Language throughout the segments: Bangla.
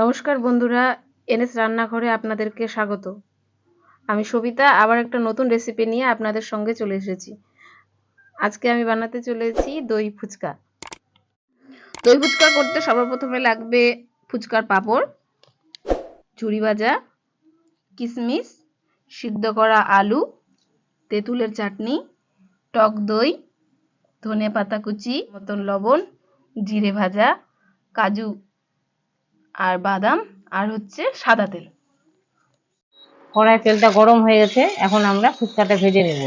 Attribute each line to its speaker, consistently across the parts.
Speaker 1: নমস্কার বন্ধুরা, এনএস রান্নাঘরে আপনাদেরকে স্বাগত। আমি সবিতা আবার একটা নতুন রেসিপি নিয়ে আপনাদের সঙ্গে চলে এসেছি। আজকে আমি বানাতে চলেছি দই ফুচকা। দই ফুচকা করতে সর্বপ্রথমে লাগবে ফুচকার পাঁপড়, ঝুরি ভাজা, কিশমিশ, সিদ্ধ করা আলু, তেঁতুলের চাটনি, টক দই, ধনে পাতা কুচি, মতন লবণ, জিরে ভাজা, কাজু আর বাদাম, আর হচ্ছে সাদা তেল।
Speaker 2: কড়াই তেলটা গরম হয়ে গেছে, এখন আমরা ফুচকাটা ভেজে নেব।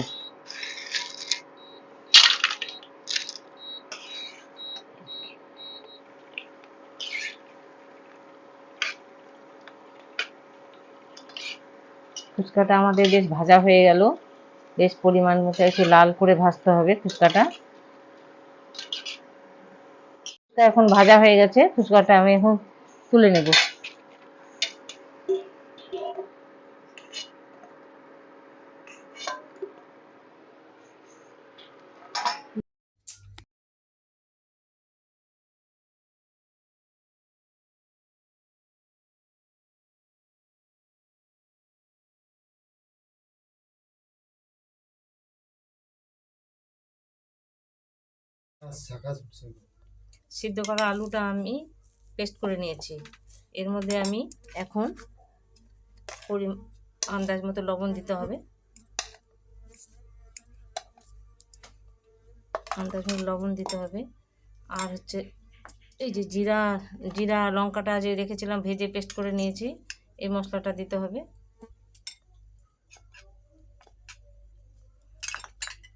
Speaker 2: ফুচকাটা আমাদের বেশ ভাজা হয়ে গেল, বেশ পরিমাণ মতো একটু লাল করে ভাজতে হবে ফুচকাটা। এখন ভাজা হয়ে গেছে, ফুচকাটা আমি এখন তুলে নেব। সিদ্ধ করা আলুটা আমি পেস্ট করে নিয়েছি। এর মধ্যে আমি এখন আন্দাজ মতো লবণ দিতে হবে, আন্দাজ মতো লবণ দিতে হবে। আর হচ্ছে এই যে জিরা জিরা লঙ্কাটা যে রেখেছিলাম ভেজে পেস্ট করে নিয়েছি, এই মশলাটা দিতে হবে।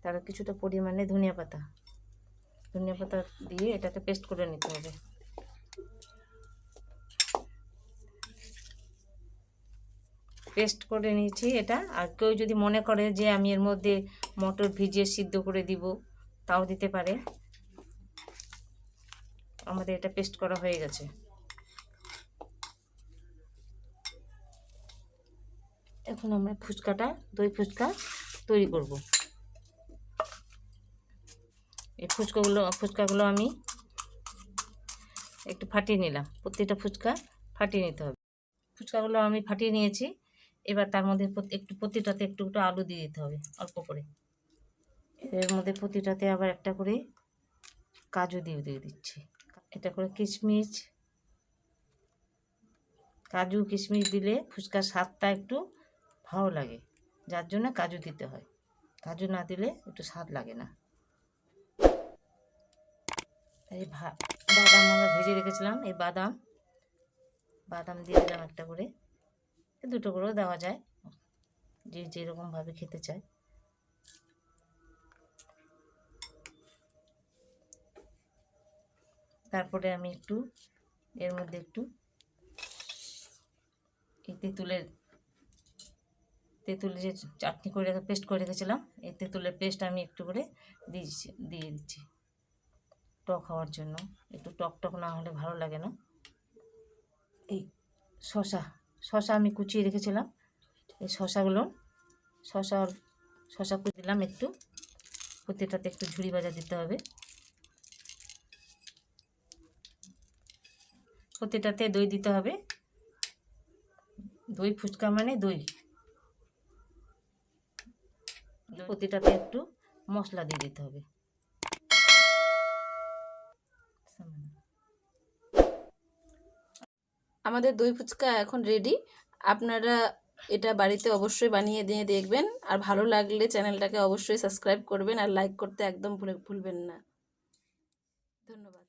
Speaker 2: তার কিছুটা পরিমাণে ধনিয়া পাতা দিয়ে এটাকে পেস্ট করে নিতে হবে। পেস্ট করে নিয়েছি এটা। আর কেউ যদি মনে করে যে আমি এর মধ্যে মটর ভিজিয়ে সিদ্ধ করে দিব, তাও দিতে পারে। আমাদের এটা পেস্ট করা হয়ে গেছে। এখন আমরা দই ফুচকা তৈরি করব। এই ফুচকাগুলো আমি একটু ফাটিয়ে নিলাম। প্রত্যেকটা ফুচকা ফাটিয়ে নিতে হবে। ফুচকাগুলো আমি ফাটিয়ে নিয়েছি। এবার তার মধ্যে প্রতিটাতে একটু আলু দিয়ে দিতে হবে, অল্প করে। এর মধ্যে প্রতিটাতে আবার একটা করে কাজু দিয়ে দিচ্ছি। এটা করে কাজু কিশমিশ দিলে ফুচকার স্বাদটা একটু ভালো লাগে, যার জন্য কাজু দিতে হয়। কাজু না দিলে একটু স্বাদ লাগে না। এই বাদাম আমরা ভেজে রেখেছিলাম, এই বাদাম দিয়ে দিলাম একটা করে, দুটো করেও দেওয়া যায়, যে যেরকমভাবে খেতে চায়। তারপরে আমি এর মধ্যে এই তেঁতুলের যে চাটনি করে পেস্ট করে রেখেছিলাম, এই তেঁতুলের পেস্ট আমি একটু করে দিয়ে দিচ্ছি টক হওয়ার জন্য। একটু টক না হলে ভালো লাগে না। এই শসা আমি কুচিয়ে রেখেছিলাম, এই শসা কুচিয়ে দিলাম একটু। প্রতিটাতে একটু ঝুরি ভাজা দিতে হবে। প্রতিটাতে দই দিতে হবে। দই ফুচকা মানে দই। প্রতিটাতে একটু মশলা দিয়ে দিতে হবে।
Speaker 1: আমাদের দই ফুচকা এখন রেডি। আপনারা এটা বাড়িতে অবশ্যই বানিয়ে দিয়ে দেখবেন, আর ভালো লাগলে চ্যানেলটাকে অবশ্যই সাবস্ক্রাইব করবেন, আর লাইক করতে একদম ভুলবেন না। ধন্যবাদ।